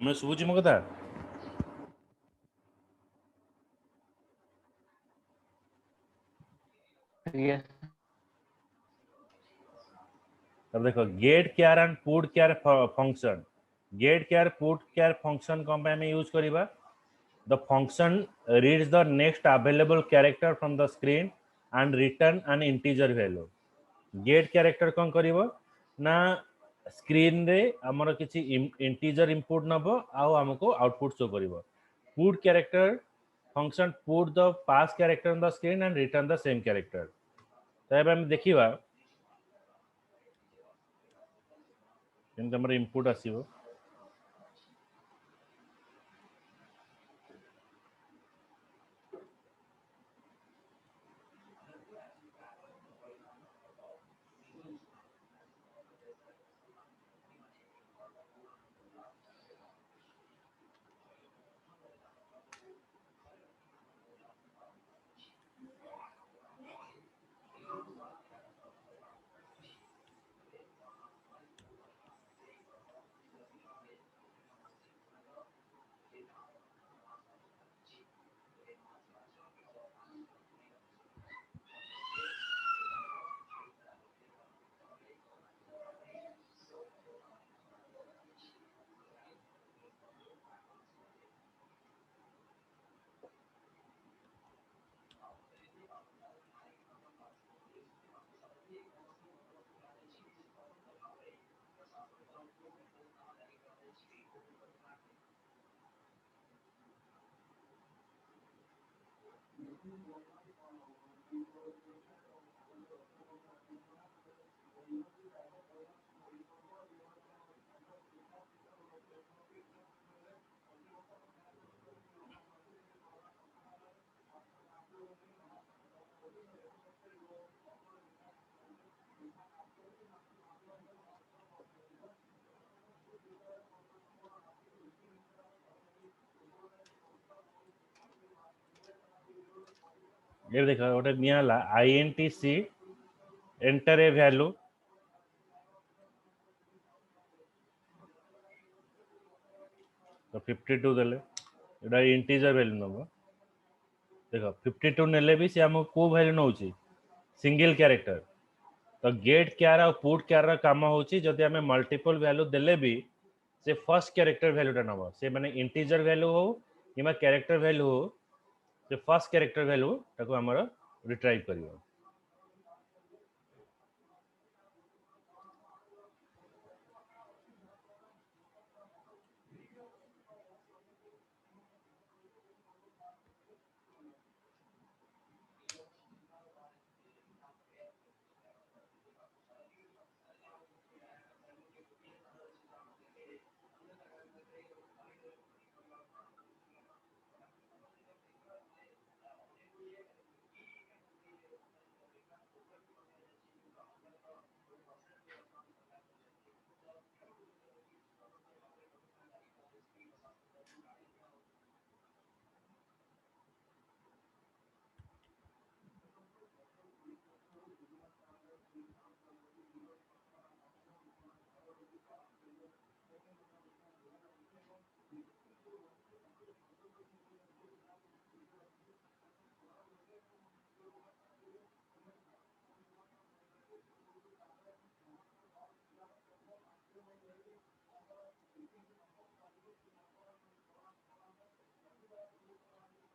मैं सुबुची मो कथा Yes. तब देखो gate care and put care function gate केयर पुट केयर फंक्शन कौन पे हमें यूज करिबा the function reads the next available character from the screen and return N integer value gate character कौन करिवो ना स्क्रीन रे हमर किछि इंटीजर इनपुट नबो आ हमको आउटपुट शो करिवो put character function put the pass character on the screen and return the same character तो एबे हम देखिबा केनते हमर इनपुट आसीबो ये देखो गोटे नियाला INTC एंटर ए वैल्यू तो 52 देले एटा इंटीजर वैल्यू नबो देखो 52 नेले भी से हमको को वैल्यू नउची सिंगल कैरेक्टर तो गेट केयर और पुट केयर काम होची जदि हमें मल्टीपल वैल्यू देले भी से फर्स्ट कैरेक्टर वैल्यूटा नबो से माने इंटीजर वैल्यू हो किमा कैरेक्टर वैल्यू हो से फर्स्ट कैरेक्टर वैल्यू ताको हमर रिट्राइव करियो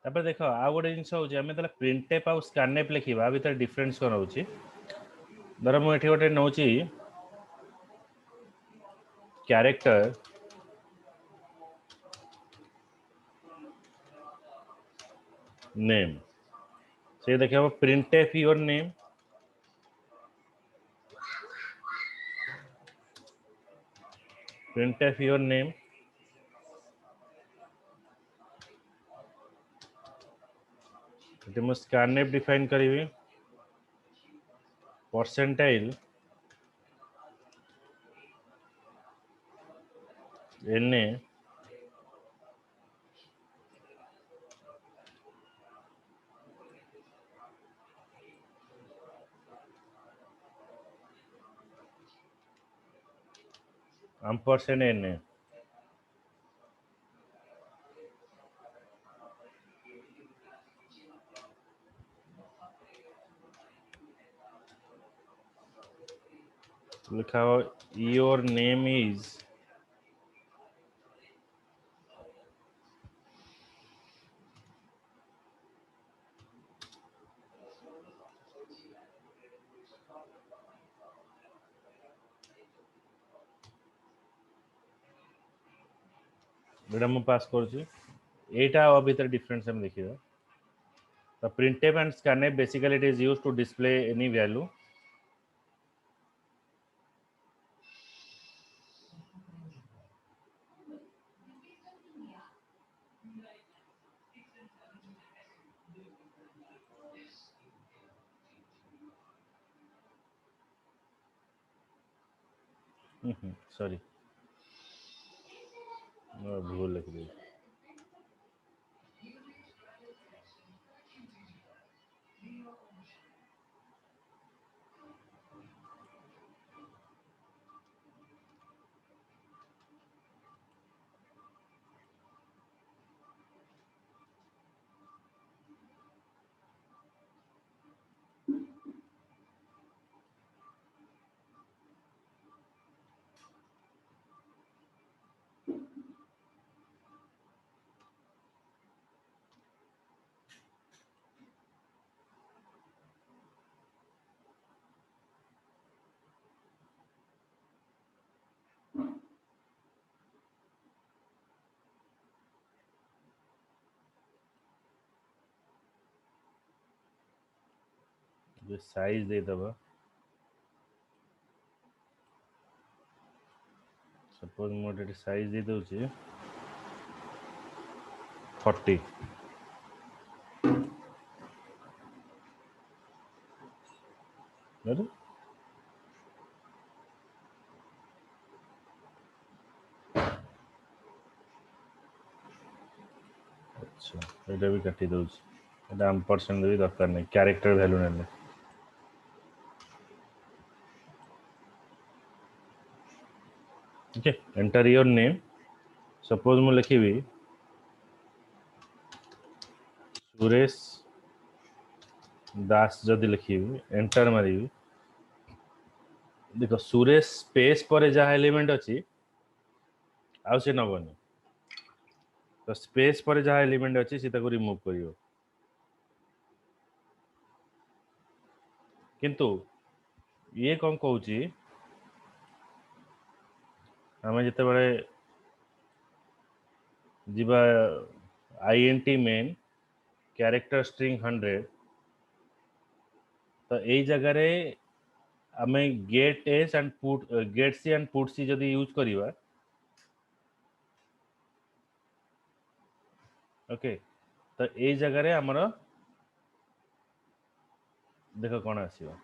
तापर देखो आ गोटे जिंस होची हमें तले प्रिंटफ आ स्कैनफ लिखिबा भीतर डिफरेंस कोन होची धर मु एठी गोटे नउची कैरेक्टर नेम से देखिए printf your name printf your name एटी मु scanf डिफाइन करिवि परसेंटाइल na ampersand na लिखा हो योर नेम इज बेटा मु पास करूची एटा और भीतर डिफरेंस हम देखिबा the printf and scanf basically it is used to display any value sorry भूल लिख दी जो साइज दे दबा सपोज मोटे साइज दे दउची 40 अरे अच्छा एटा भी काटी दउची एटा % भी दरकार नहीं कैरेक्टर वैल्यू नेले okay enter your name suppose मु लिखिबी सुरेश दास जदि लिखिबी एंटर मारिबी देखो सुरेश स्पेस पर जहाँ एलिमेंट अच्छी आउ से नबनी तो स्पेस पर जहाँ एलिमेंट अच्छी से ताको रिमूव करियो किंतु ये कौन कहूची आमे जिते बड़े जीवा आईएनटी मेन कैरेक्टर स्ट्रिंग 100 तो यही जगह रे आमे get S and put get C and put C जदी यूज करिवा ओके तो यही जगह रे हमर देखो कौन आसीबा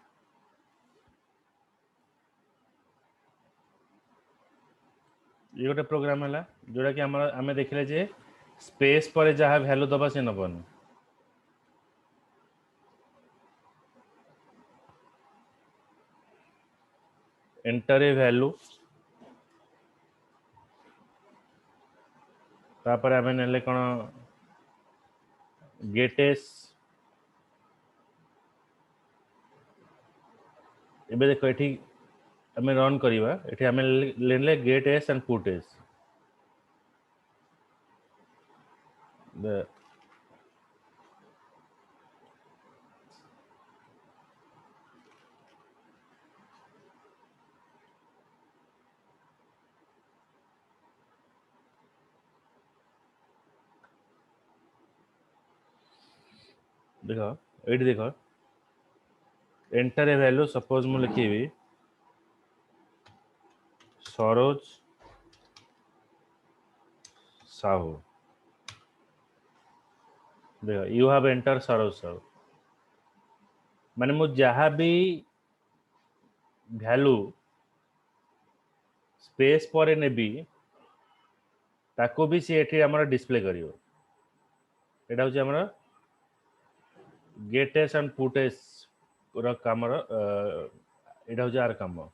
ये गोटे प्रोग्राम है जोड़ा कि आम देखले जे स्पेस पर जहाँ वैल्यू दबा से नबन एंटर ए वैल्यू तापर आम नेले कौन गेट एस एबे देखो एठी आम रन करिवा एठी आम लेले gate S and puts देखो एठी देखो एंटर ए वैल्यू सपोज मु लिखिबी सरोज साहू देखो you have enter Saroj Sahu माने मु जहाँ भी वैल्यू स्पेस पर नेबी ताको भी सी एठी हमर डिस्प्ले करियो एटा होची हमर gate S and puts पूरा काम एटा होची आर काम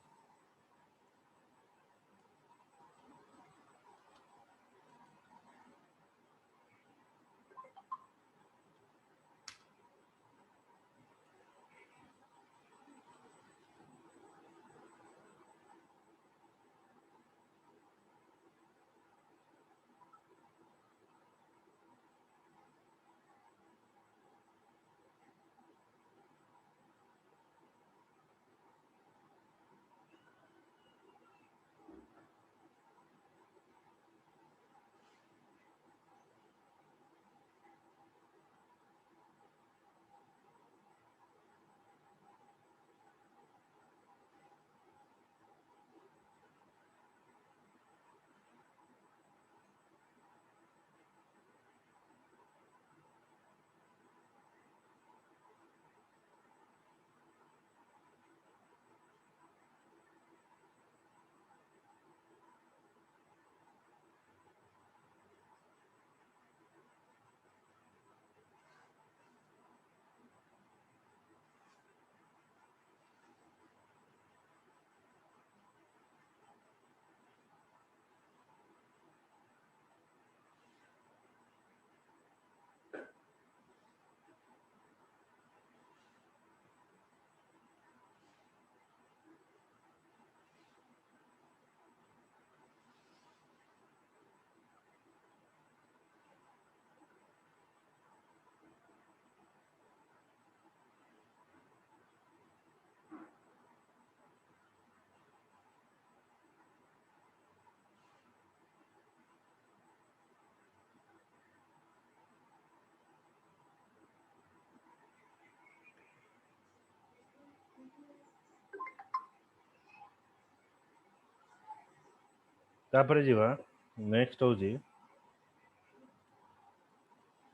तापर जीवा नेक्स्ट हो जी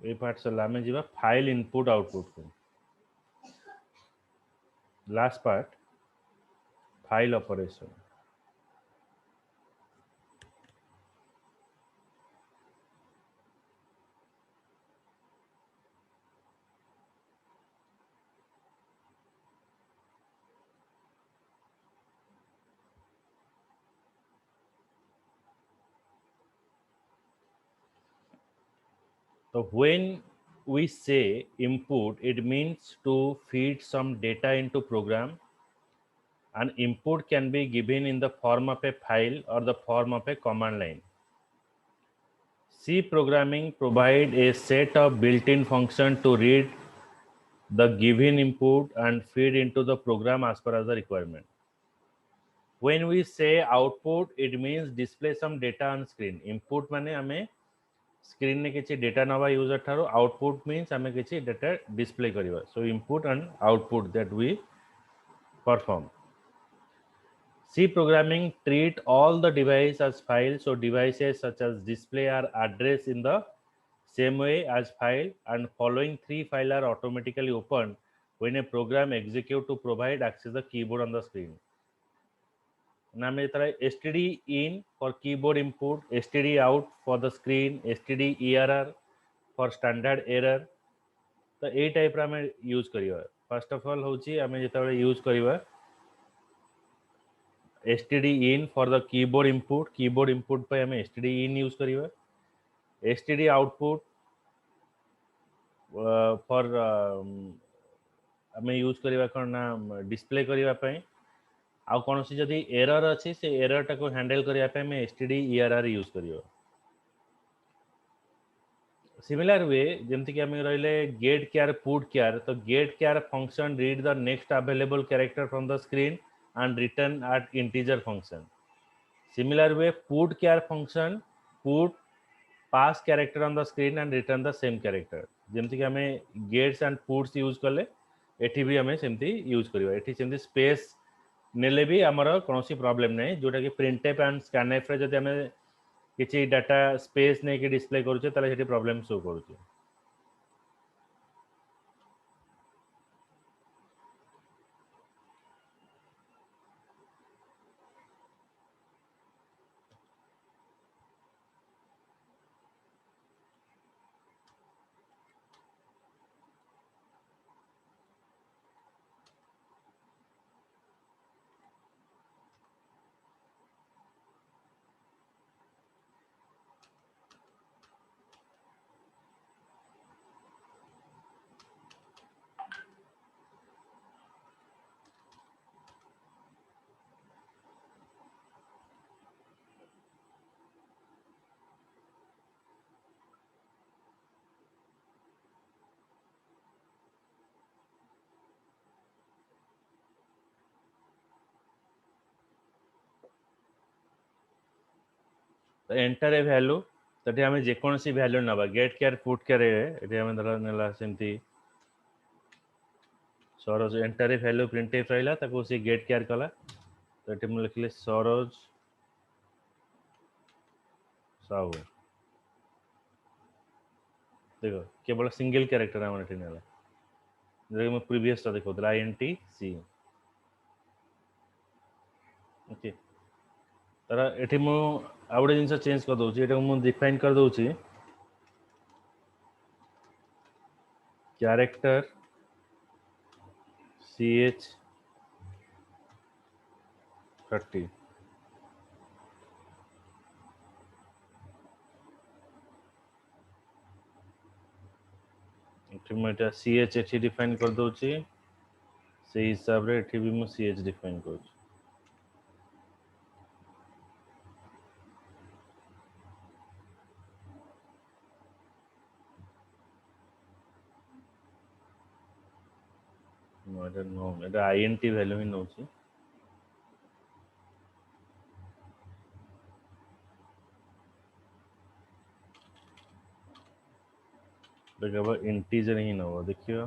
ए पार्ट सला हमें जीवा फाइल इनपुट आउटपुट को last part file operation so when we say input it means to feed some data into program. An input can be given in the form of a file or the form of a command line. C programming provide a set of built-in function to read the given input and feed into the program as per as the requirement. When we say output, it means display some data on screen. Input माने हमें screen ने किसी data नवा user ठारो output means हमें किसी data display करिवा. So input and output that we perform. C programming treat all the device as files, so devices such as display are addressed in the same way as file, and following three file are automatically opened when a program execute to provide access the keyboard on the screen. नाम तरह std in for keyboard input, std out for the screen, std err for standard error. तो ए type रा हमें use करिवा. First of all होची हमें जेतबे use करिवा std in for the keyboard input पे हमें std in यूज करिवा. std output for हमें यूज करिवा कोन डिस्प्ले करिवा पई. आ कोनोसी जदी एरर अछि से एरर टा को हैंडल करिया पे हमें std err यूज करियो. सिमिलर वे जेमति कि हमें रहले गेट केयर पुट केयर. तो गेट केयर function read the next available character from the screen and return at integer function. Similar way, put care function put pass character on the screen and return the same character. जेमति कि हमें gets and puts use करले एठी भी हमें सेमति use करिवा. एठी सेमति space नेले भी हमर कोनोसी प्रॉब्लम नै जोटा कि प्रिंटफ एंड स्कैनफ रे जदि हमें किछि डाटा स्पेस नै कि डिस्प्ले करूचे तले हेठी प्रॉब्लम शो करूचे. एंटर ए वैल्यू तटी हमें जे कोनोसी वैल्यू नबा गेट केयर पुट केयर एठी हमें धर नेला सेमति Saroj enter a value printf रहला ताको से गेट केयर कला. तो एठी हम लिखले सरोज साहू. देखो केवल सिंगल कैरेक्टर हमर एठी नेला जे हम प्रीवियस ता देखो INT C. ओके तर एठी मु आउडे जिंस चेंज कर दोची. एटा मु डिफाइन कर दोची कैरेक्टर CH30. एठी मु एटा CH एठी डिफाइन कर दोची. से हिसाब रे एठी भी मु CH डिफाइन करूची. नो एटा नो एटा INT वैल्यू ही नोची. देखो इंटीजर ही नवा देखियो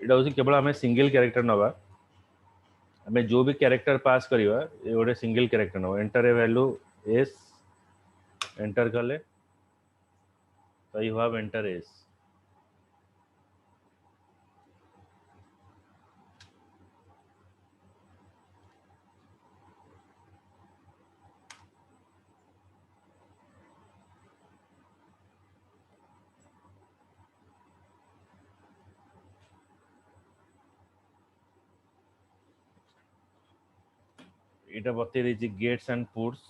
एटा होची केवल हमें सिंगल कैरेक्टर नवा हमें जो भी कैरेक्टर पास करिवा ये गोटे सिंगल कैरेक्टर नवा enter a value S enter कले तो यू हैव एंटर एस इटा बते रही गेट्स एंड पुट्स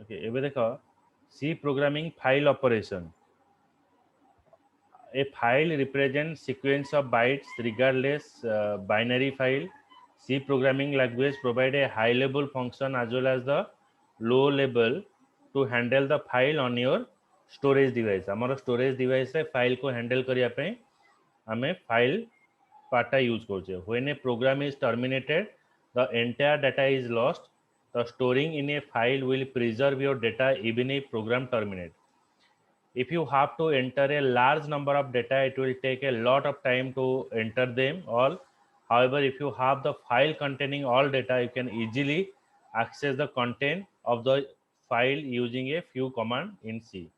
ओके एबे देखो C programming file operation a file represents sequence of bytes regardless binary file. C programming language provide a high level function as well as the low level to handle the file on your storage device. हमारा storage device रे file को handle करिया पे हमें file part use करछे. When a program is terminated, the entire data is lost. The storing in a file will preserve your data even if program terminate. If you have to enter a large number of data, it will take a lot of time to enter them all. However, if you have the file containing all data, you can easily access the content of the file using a few commands in C.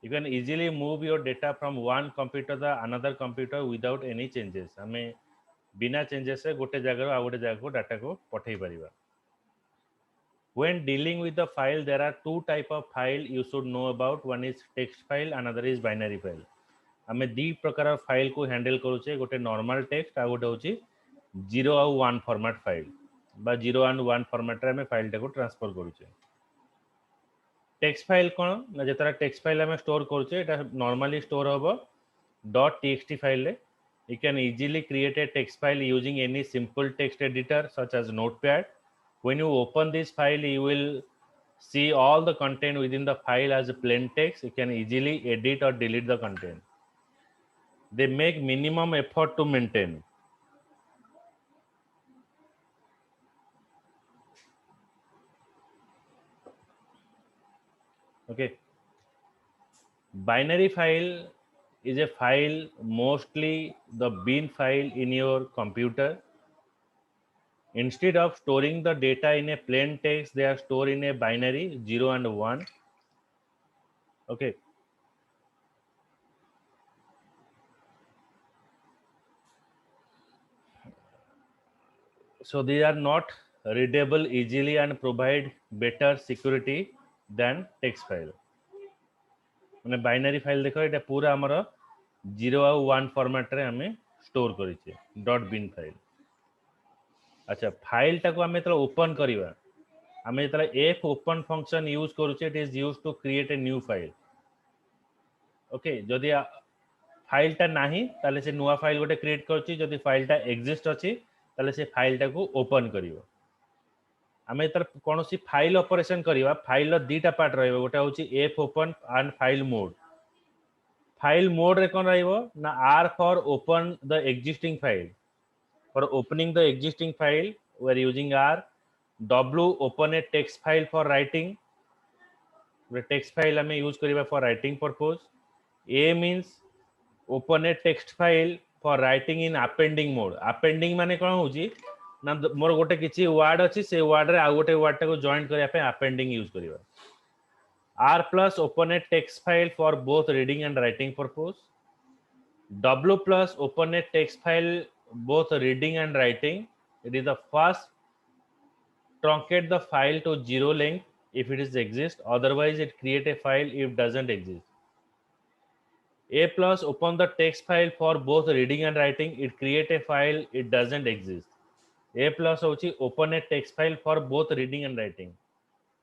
You can easily move your data from one computer to another computer without any changes. हमें बिना changes से गोटे जगह आ गोटे जगह को data को पठेई परिबा. When dealing with the file, there are two type of file you should know about. One is text file, another is binary file. हमें दी प्रकार फाइल को हैंडल करूचे गोटे नॉर्मल टेक्स्ट आ गोटे होची 0 और 1 फॉर्मेट फाइल बा 0 एंड 1 फॉर्मेट रे हमें फाइल टा को ट्रांसफर करूचे. टेक्स्ट फाइल कोन ना जेतरा टेक्स्ट फाइल हमें स्टोर करूचे एटा नॉर्मली स्टोर होबो .txt फाइल रे. You can easily create a text file using any simple text editor such as Notepad. When you open this file, you will see all the content within the file as plain text. You can easily edit or delete the content. They make minimum effort to maintain. Okay. Binary file is a file, mostly the bin file in your computer. Instead of storing the data in a plain text, they are stored in a binary 0 and 1. Okay. So they are not readable easily and provide better security than text file. माने binary file देखो एटा पूरा हमर 0 और 1 format रे हमें store करिचे .bin file. अच्छा file टा को हमें तला ओपन करिवा हमें तला f ओपन फंक्शन यूज करूचे. It is used to create a new file. Okay जदी फाइल टा नाही ताले से नुवा फाइल गोटे क्रिएट करछि. जदी फाइल टा एग्जिस्ट अछि ताले से फाइल टा को ओपन करिवो. हमें तर कोनोसी फाइल ऑपरेशन करिवा फाइल रो दीटा पार्ट रहइबो. गोटे होछि f open and file mode. File mode रे कोन रहइबो ना r for open the existing file. For opening the existing file, we are using R. W open a text file for writing. The text file हमें use करिबा for writing purpose. A means open a text file for writing in appending mode. Appending माने कोन होची ना मोर गोटे किछि word अछि से word रे आ गोटे वर्ड टा को जॉइन करिया पे appending यूज करिबा. R plus open a text file for both reading and writing purpose. W plus open a text file both reading and writing. It is the first truncate the file to 0 length if it is exist. Otherwise, it create a file if doesn't exist. A plus open the text file for both reading and writing. It create a file it doesn't exist. A plus होची open a text file for both reading and writing.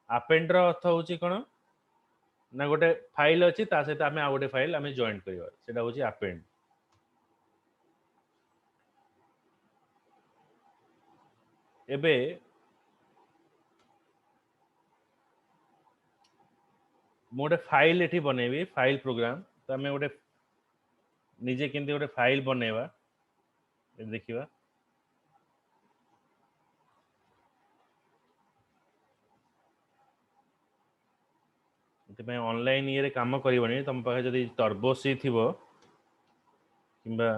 Append रो अर्थ होची कोन ना गोटे file अछि ता सहित हमें आ गोटे file हमें जॉइन करिवा सेटा होची append. एबे मोटे फाइल एठी बनेबी फाइल प्रोग्राम तो हमें गोटे निजे केंती गोटे फाइल बनेवा देखिवा. ସେଥିପାଇଁ ଅନଲାଇନ୍ ଇଏରେ କାମ କରିବନି। ତୁମ ପାଖରେ ଯଦି ଟର୍ବୋ ସି ଥିବ କିମ୍ବା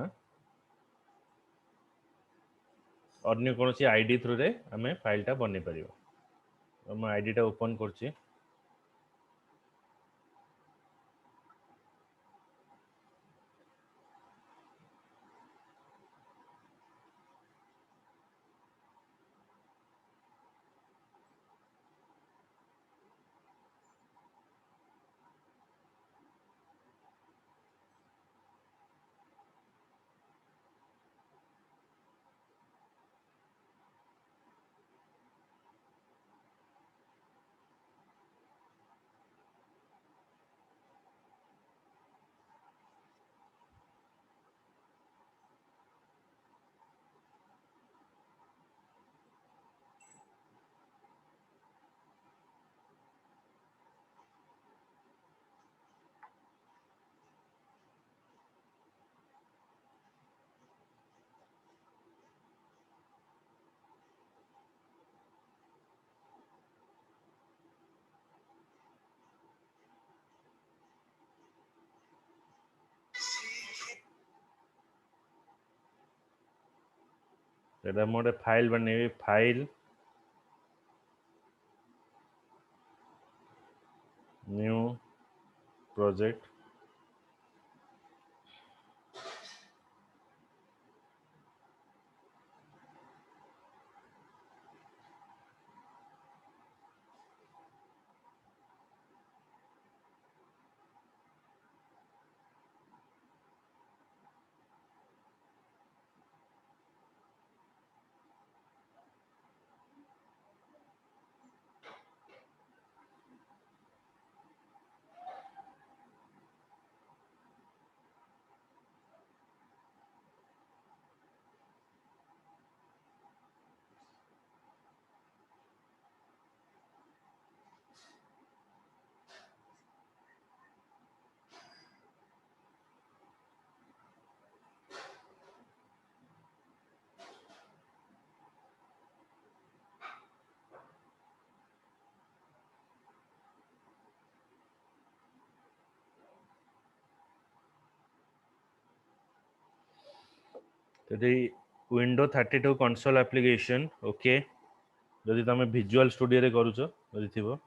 अन्य कौन आईडी थ्रू रे आम फाइलटा बन पार। मैं आईडीटा ओपन कर मोटे फाइल बन file new project window 32 console application okay जदि तुम विजुअल स्टूडियो रे करूछ जदि थिबो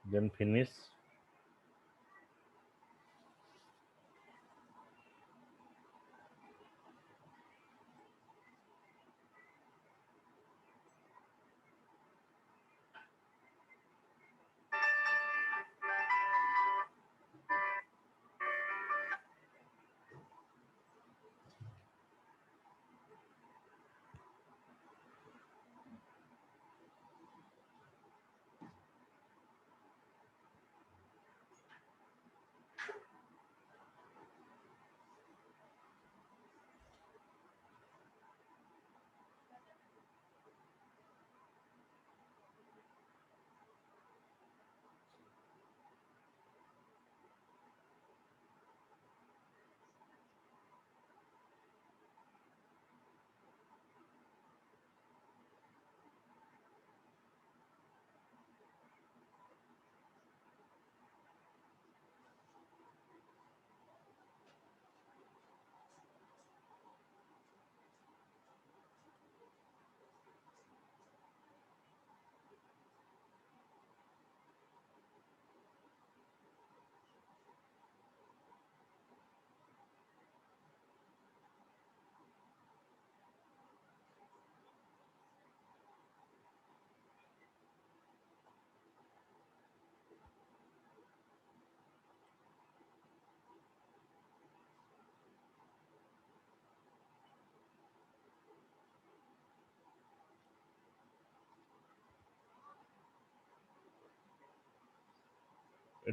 देन फिनिश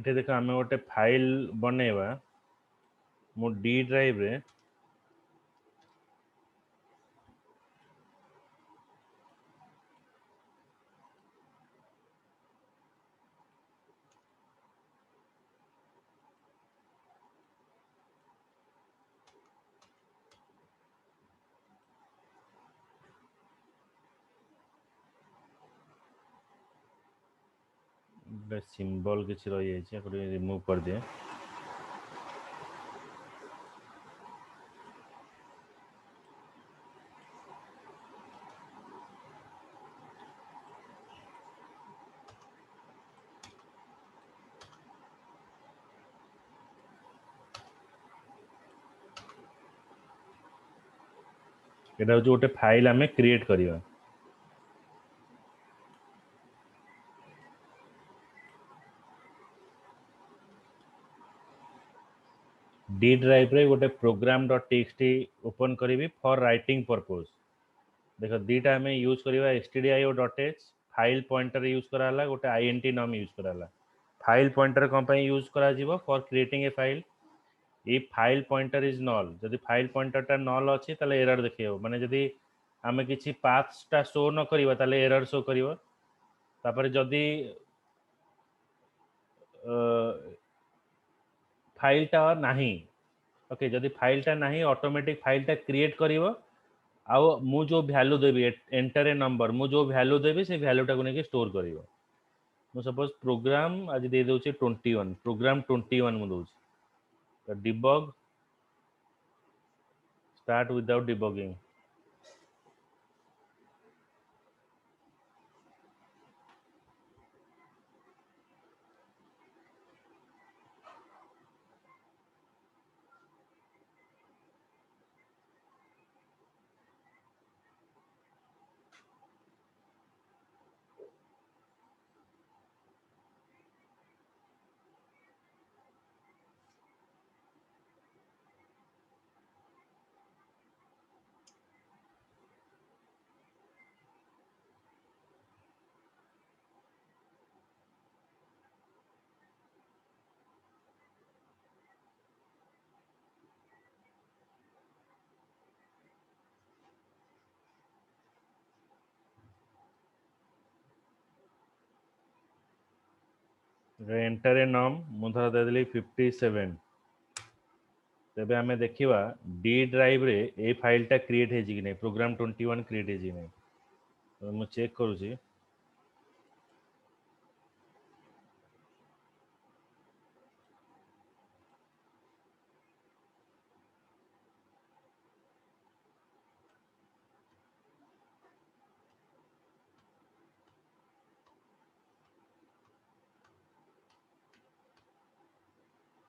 एठे देखो आमे गोटे फाइल बनेवा मो डी ड्राइव रे सिंबल किसी रही जाइए रिमूव कर दिए एटा हूँ गोटे फाइल आमे क्रिएट करिवा डी ड्राइव रे गोटे प्रोग्राम डॉट टीएक्सटी ओपन करी फॉर राइटिंग पर्पस देखो दीटा आम यूज करवा stdio.h फाइल पॉइंटर यूज कराला गोटे int नम यूज कराला फाइल पॉइंटर कौन पे यूज करा for creating a file if file pointer is null जदि फाइल पॉइंटर टा नल अच्छी ताले एरर देखियो माने जदि आमे किछि पाथ्स टा शो न करिवा ताले एरर शो करिवो तापर जदि फाइल टा नाही ओके जदि फाइल टा नाही ऑटोमेटिक फाइल टा क्रिएट करिवो आउ मु जो value Devi enter a number मु जो वैल्यू देबी से वैल्यू टा को नेकी स्टोर करिवो मु सपोज प्रोग्राम आज दे दोचे 21 प्रोग्राम 21 मु दोचे तो debug start without debugging enter ए नम मु धर दे देली 57 तेबे आमे देखिवा डी ड्राइव रे ए फाइल टा क्रिएट हे कि नै प्रोग्राम 21 क्रिएट हे कि नै तो मु चेक करूची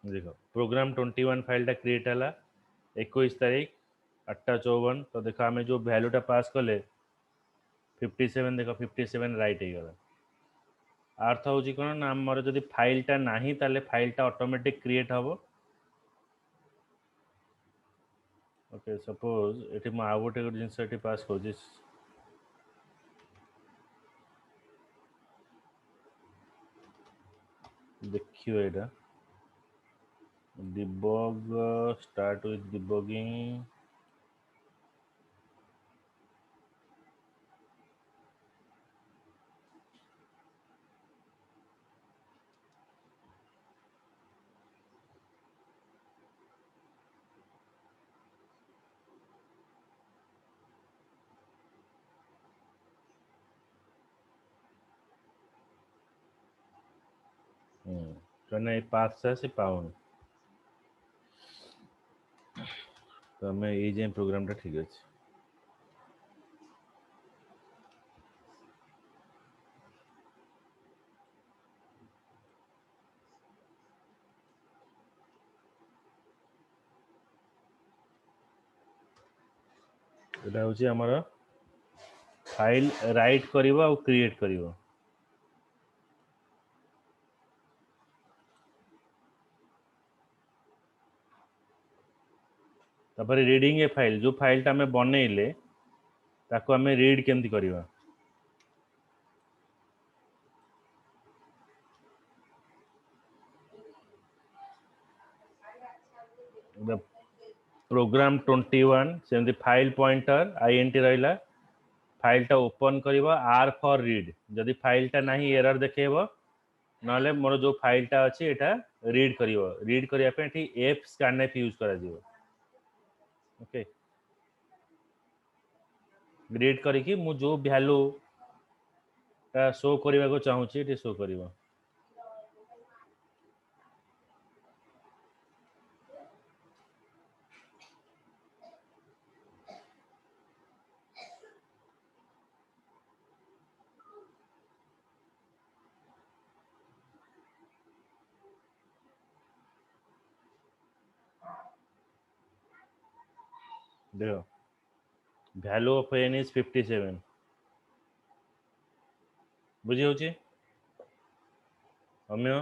देखो प्रोग्राम 21 फाइल टा क्रिएट हला 21 तारीख 8:54 तो देखो आमे जो वैल्यू टा पास कले 57 देखो 57 राइट हे गला अर्थ होची कोन ना हमर जदी फाइल टा नाही ताले फाइल टा ऑटोमेटिक क्रिएट हबो ओके सपोज एठी म आ गोटे जिंस एठी पास करूची देखियो एटा debug start with debugging कने पास से पाउन तो हमें ये जे प्रोग्राम टा ठीक अछि एटा होची हमर फाइल राइट करिवो और क्रिएट करिवो तापर रीडिंग ए फाइल जो फाइल टा हमें बनेइले ताको हमें रीड केमति करिवा प्रोग्राम 21 सेमती फाइल पॉइंटर आईएनटी रहिला फाइल टा ओपन करिवो आर फॉर रीड जदि फाइल टा नाही एरर देखेबो नले मोर जो फाइल टा अछि एटा रीड करिवो रीड करिया पे एठी एफ स्कैनएफ यूज करा दियो ओके रीड करिकी मु जो वैल्यू ता शो करबा को चाहूची एठी शो करिवो देखो वैल्यू ऑफ n इज 57 बुझी होची अम्य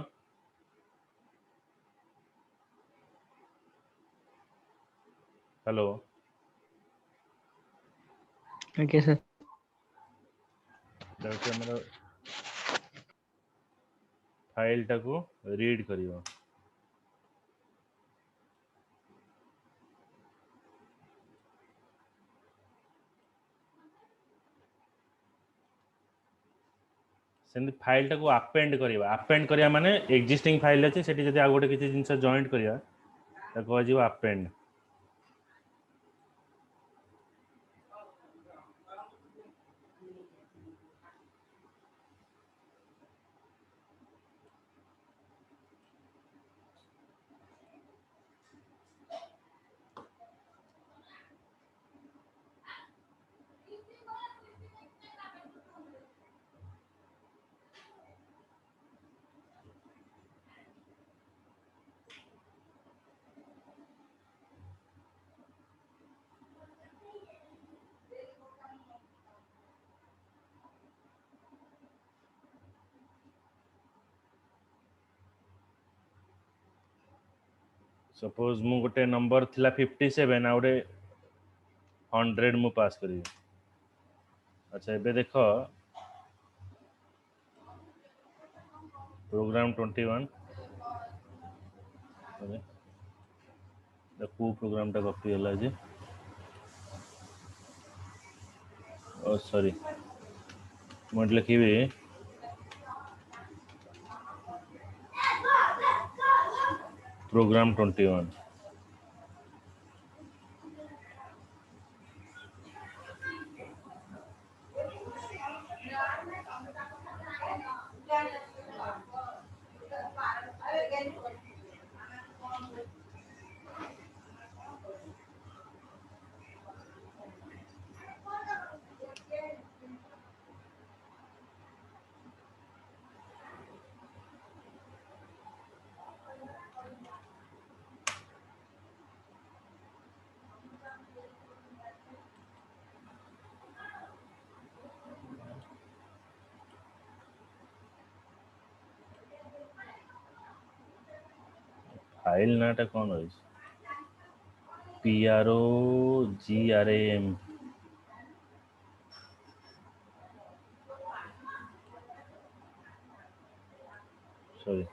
हेलो ओके सर देखो हमर फाइल टा को रीड करिवो सेमती फाइल टा को अपेंड करिया माने एग्जिस्टिंग फाइल अछि सेठी जदि आ गोटे किछि जिंस जॉइंट करिया ता को जिवो अपेंड सपोज मु गोटे नंबर थिला 57 आ गोटे 100 मु पास करी अच्छा एबे देखो प्रोग्राम 21 को प्रोग्राम टा कॉपी होला जे ओ सॉरी मोड लिखिबे प्रोग्राम 21 फाइल नाटा कौन है PROGRAM सॉरी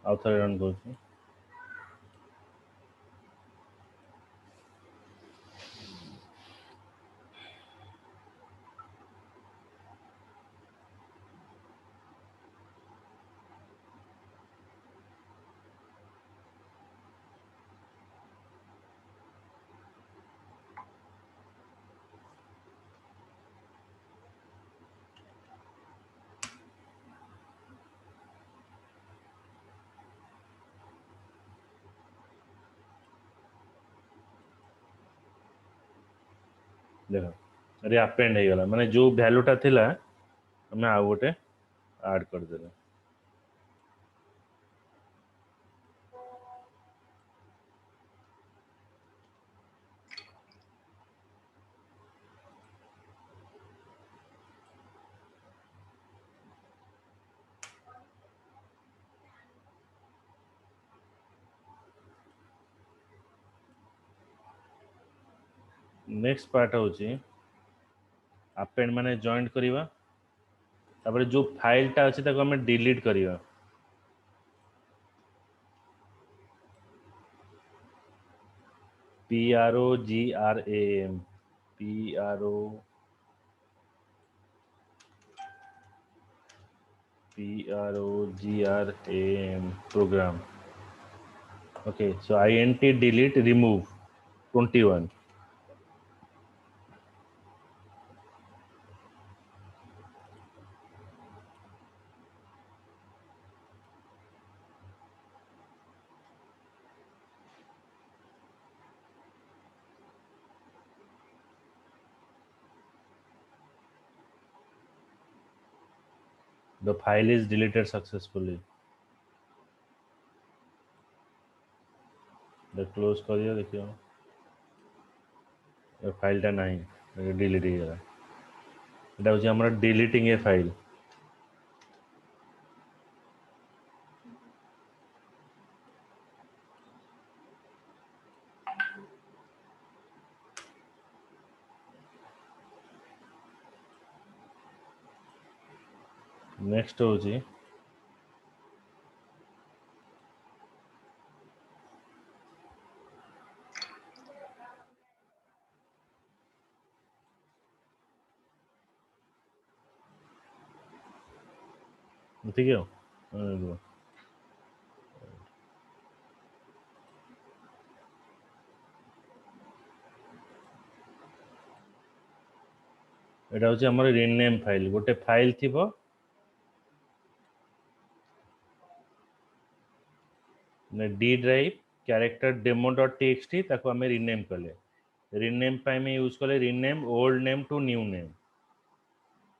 आउ थरे रन करूँ देखो अरे अपेंड हो गला माने जो वैल्यूटा थिला हमें आ गोटे ऐड कर देले नेक्स्ट पार्ट होची अपेंड माने जॉइंट करिवा तापर जो फाइल टा अछि ताको हमें delete करिवा PROGRAM program. Okay, so int delete remove 21. The file is deleted successfully. The close करिए देखिए ये फाइल टा नहीं डिलीट हो गया এটা হচ্ছে আমরা ডিলিটিং এ ফাইল नेक्स्ट होची ठीक है এটা হচ্ছে আমার রিনেম ফাইল গোটে file থিব d drive character demo.txt ताको हमें रीनेम कले रीनेम पाई में यूज कले rename old name to new name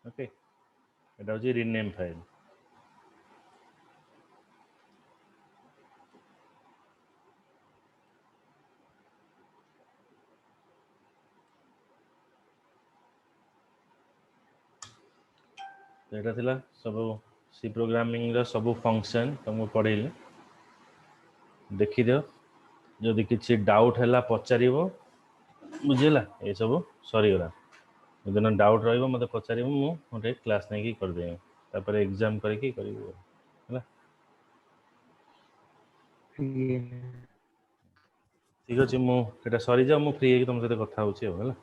okay এটা হচ্ছে রিনেম ফাইল এটা थिला सब सी प्रोग्रामिंग रा सब फंक्शन तुमको पढ़ेले देखि दियो जदि किसी डाउट हैला पचारिबो बुझिला ए सब सरी गला जदि डाउट रहइबो मते पचारिबो मु ओटे क्लास नै की कर देबे तापर एग्जाम करे की करिवो हैला ठीक अछि मु एटा सरी जा मु फ्री है कि तुम सते कथा होछि हैला